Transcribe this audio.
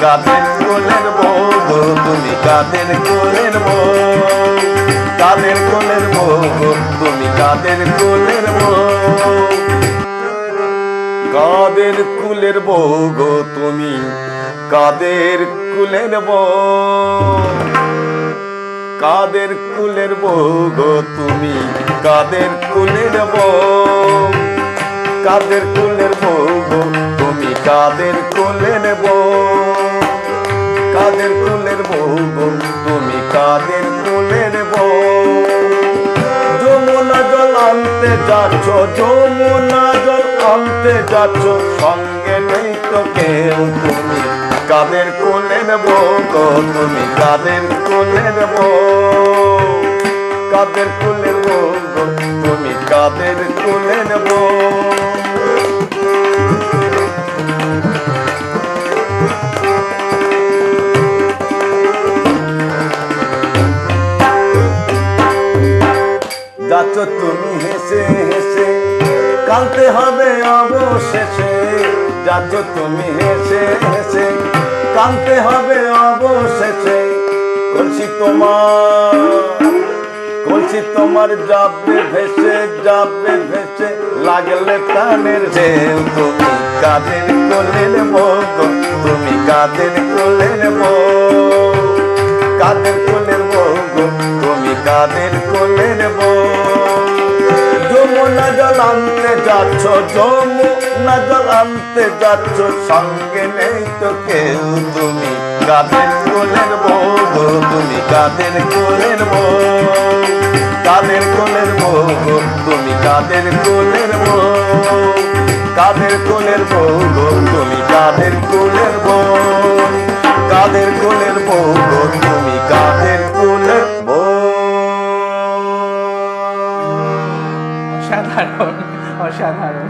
কাদের কোলের বউ গো তুমি কাদের কোলের বউ, কাদের কোলের বউ গো তুমি কাদের কোলের বউ, কাদের কুলের বউ গো তুমি কাদের কুলের বউ, কাদের কুলের বউ গো তুমি কাদের কুলের বউ, কাদের কুলের বউ গো তুমি কাদের কুলের বউ, কাদের কুলের বউ গো তুমি কাদের কুলের বউ। যমুনা জল আনতে যাচ্ছ, যমুনা জল আনতে যাচ্ছ, সঙ্গে নেই তো কেউ, তুমি কাদের কোলের বউ গো তুমি কাদের কোলের বউ, কাদের কোলের বউ গো তুমি কাদের কোলের বউ। যাচ্ছ তুমি হেসে হেসে, কাঁদতে হবে অবশেষে, যাচ্ছ তুমি হেসে হেসে, কাঁদতে হবে অবশেষে, কলসি তোমার যাবে ভেসে, যাবে ভেসে, লাগলে প্রাণের ঢেউ, তুমি কাদের কোলের বউ গো তুমি কাদের কোলের বউ, কাদের কোলের বউ গো তুমি কাদের কোলের বউ। যমুনা জল আনতে যাচ্ছ, যমুনা জল আনতে যাচ্ছ, সঙ্গে নেই তো কেউ, তুমি কাদের কোলের বউ গো তুমি কাদের কোলের বউ, কাদের কোলের বউ গো তুমি কাদের কোলের বউ, কাদের কোলের বউ গো তুমি কাদের কোলের বউ, কাদের কোলের বউ গো তুমি কাদের কোলের বউ। অসাধারণ, অসাধারণ।